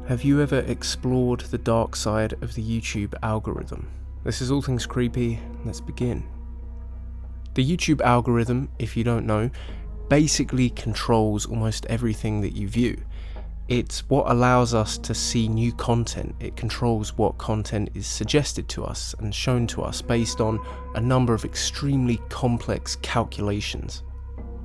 have you ever explored the dark side of the YouTube algorithm? This is All Things Creepy, let's begin. The YouTube algorithm, if you don't know, basically controls almost everything that you view. It's what allows us to see new content. It controls what content is suggested to us and shown to us based on a number of extremely complex calculations.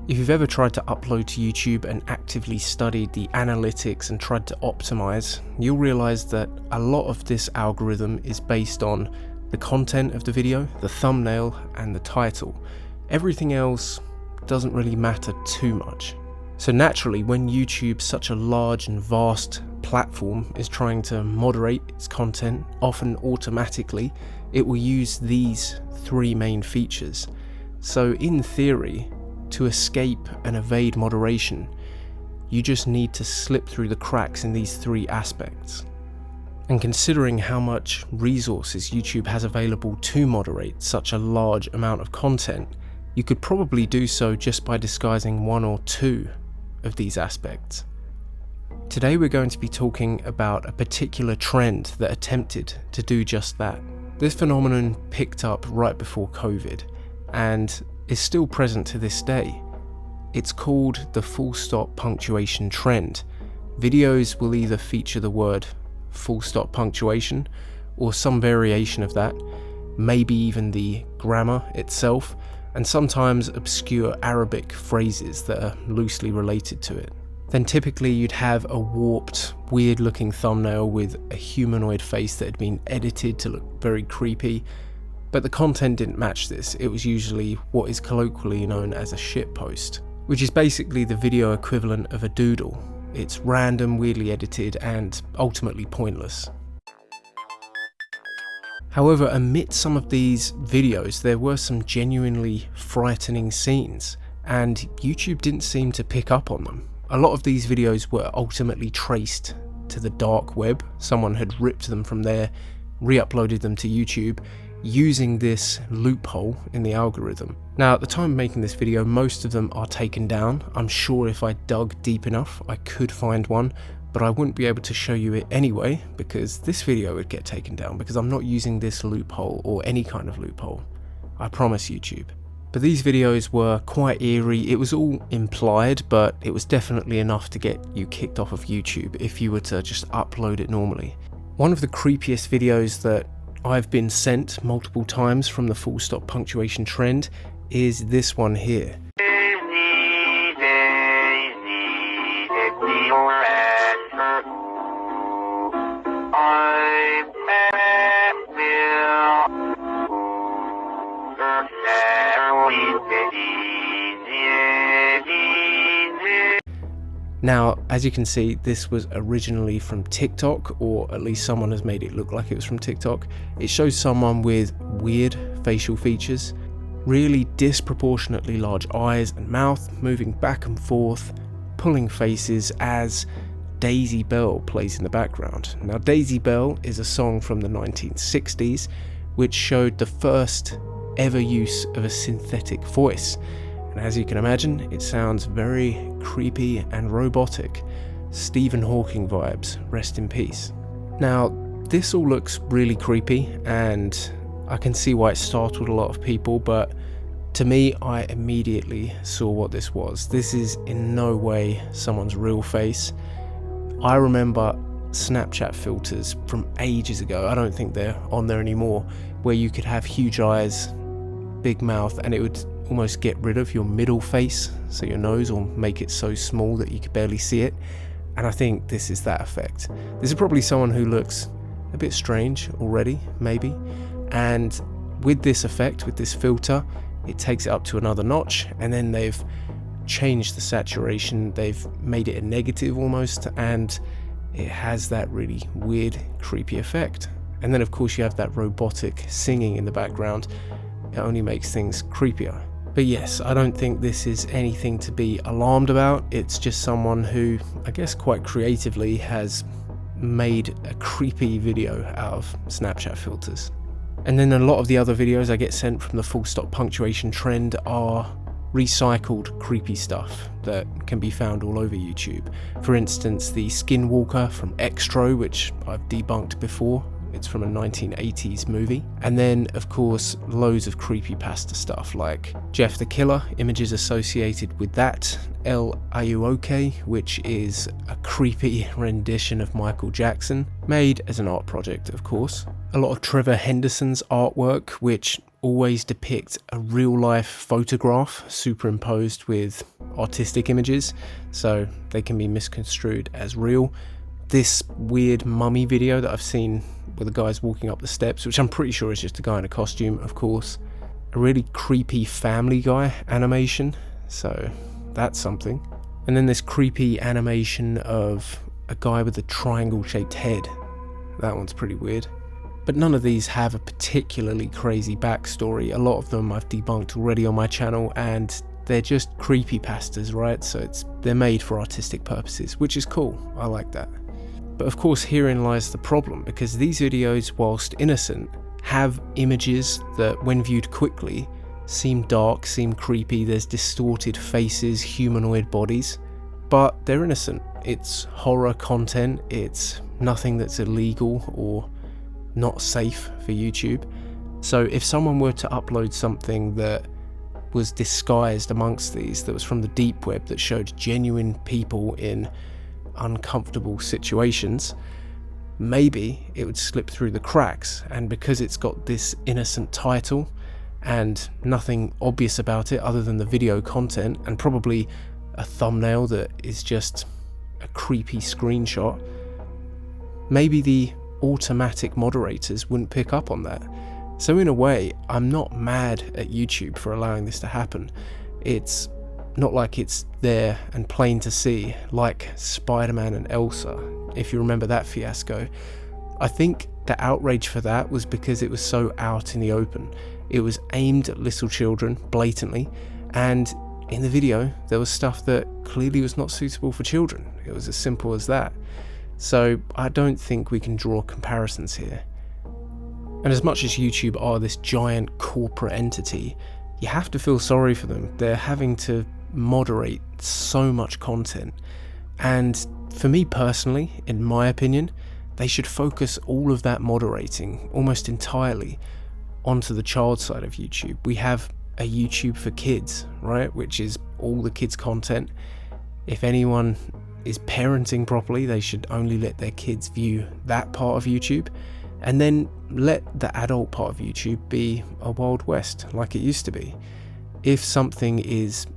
If you've ever tried to upload to YouTube and actively studied the analytics and tried to optimize, you'll realize that a lot of this algorithm is based on the content of the video, the thumbnail, and the title. Everything else doesn't really matter too much. So naturally, when YouTube, such a large and vast platform, is trying to moderate its content, often automatically, it will use these three main features. So in theory, to escape and evade moderation, you just need to slip through the cracks in these three aspects. And considering how much resources YouTube has available to moderate such a large amount of content, you could probably do so just by disguising one or two of these aspects. Today we're going to be talking about a particular trend that attempted to do just that. This phenomenon picked up right before COVID and is still present to this day. It's called the full stop punctuation trend. Videos will either feature the word full stop punctuation or some variation of that, maybe even the grammar itself, and sometimes obscure Arabic phrases that are loosely related to it. Then typically you'd have a warped, weird looking thumbnail with a humanoid face that had been edited to look very creepy. But the content didn't match this. It was usually what is colloquially known as a shitpost, which is basically the video equivalent of a doodle. It's random, weirdly edited, and ultimately pointless. However, amid some of these videos, there were some genuinely frightening scenes, and YouTube didn't seem to pick up on them. A lot of these videos were ultimately traced to the dark web. Someone had ripped them from there, re-uploaded them to YouTube, using this loophole in the algorithm. Now, at the time of making this video, most of them are taken down. I'm sure if I dug deep enough, I could find one, but I wouldn't be able to show you it anyway, because this video would get taken down because I'm not using this loophole or any kind of loophole. I promise, YouTube. But these videos were quite eerie. It was all implied, but it was definitely enough to get you kicked off of YouTube if you were to just upload it normally. One of the creepiest videos that I've been sent multiple times from the full stop punctuation trend is this one here. Now, as you can see, this was originally from TikTok, or at least someone has made it look like it was from TikTok. It shows someone with weird facial features, really disproportionately large eyes and mouth, moving back and forth, pulling faces as Daisy Bell plays in the background. Now, Daisy Bell is a song from the 1960s, which showed the first ever use of a synthetic voice. And as you can imagine, it sounds very creepy and robotic. Stephen Hawking vibes, rest in peace. Now, this all looks really creepy, and I can see why it startled a lot of people, but to me, I immediately saw what this was. This is in no way someone's real face. I remember Snapchat filters from ages ago, I don't think they're on there anymore, where you could have huge eyes, big mouth, and it would almost get rid of your middle face, so your nose, or make it so small that you could barely see it. And I think this is that effect. This is probably someone who looks a bit strange already, maybe, and with this effect, with this filter, it takes it up to another notch, and then they've changed the saturation, they've made it a negative almost, and it has that really weird, creepy effect. And then of course you have that robotic singing in the background. It only makes things creepier. But yes, I don't think this is anything to be alarmed about. It's just someone who, I guess quite creatively, has made a creepy video out of Snapchat filters. And then a lot of the other videos I get sent from the full stop punctuation trend are recycled creepy stuff that can be found all over YouTube. For instance, the Skinwalker from Extro, which I've debunked before. It's from a 1980s movie. And then, of course, loads of creepypasta stuff like Jeff the Killer, images associated with that, El Ayuoke, which is a creepy rendition of Michael Jackson, made as an art project, of course. A lot of Trevor Henderson's artwork, which always depict a real-life photograph superimposed with artistic images, so they can be misconstrued as real. This weird mummy video that I've seen where the guy's walking up the steps, which I'm pretty sure is just a guy in a costume, of course. A really creepy Family Guy animation, so that's something. And then this creepy animation of a guy with a triangle-shaped head. That one's pretty weird. But none of these have a particularly crazy backstory. A lot of them I've debunked already on my channel, and they're just creepypastas, right? So they're made for artistic purposes, which is cool. I like that. But of course, herein lies the problem, because these videos, whilst innocent, have images that, when viewed quickly, seem dark, seem creepy. There's distorted faces, humanoid bodies, but they're innocent. It's horror content. It's nothing that's illegal or not safe for YouTube. So if someone were to upload something that was disguised amongst these, that was from the deep web, that showed genuine people in uncomfortable situations, maybe it would slip through the cracks. And because it's got this innocent title and nothing obvious about it other than the video content and probably a thumbnail that is just a creepy screenshot, maybe the automatic moderators wouldn't pick up on that. So in a way, I'm not mad at YouTube for allowing this to happen. It's not like it's there and plain to see, like Spider-Man and Elsa, if you remember that fiasco. I think the outrage for that was because it was so out in the open. It was aimed at little children, blatantly, and in the video there was stuff that clearly was not suitable for children. It was as simple as that. So I don't think we can draw comparisons here. And as much as YouTube are this giant corporate entity, you have to feel sorry for them. They're having to moderate so much content, and for me personally, in my opinion, they should focus all of that moderating almost entirely onto the child side of YouTube. We have a YouTube for kids, right, which is all the kids content. If anyone is parenting properly, they should only let their kids view that part of YouTube, and then let the adult part of YouTube be a Wild West like it used to be. If something is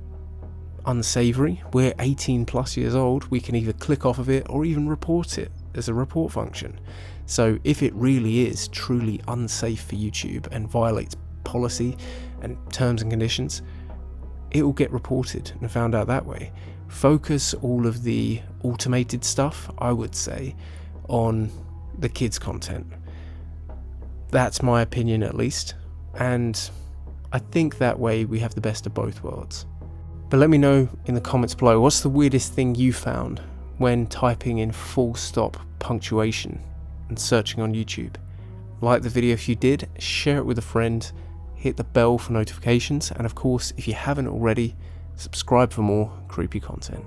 unsavory, we're 18 plus years old, we can either click off of it or even report it. There's a report function. So if it really is truly unsafe for YouTube and violates policy and terms and conditions, it will get reported and found out that way. Focus all of the automated stuff, I would say, on the kids content. That's my opinion, at least, and I think that way we have the best of both worlds. But let me know in the comments below, what's the weirdest thing you found when typing in full stop punctuation and searching on YouTube? Like the video if you did, share it with a friend, hit the bell for notifications, and of course, if you haven't already, subscribe for more creepy content.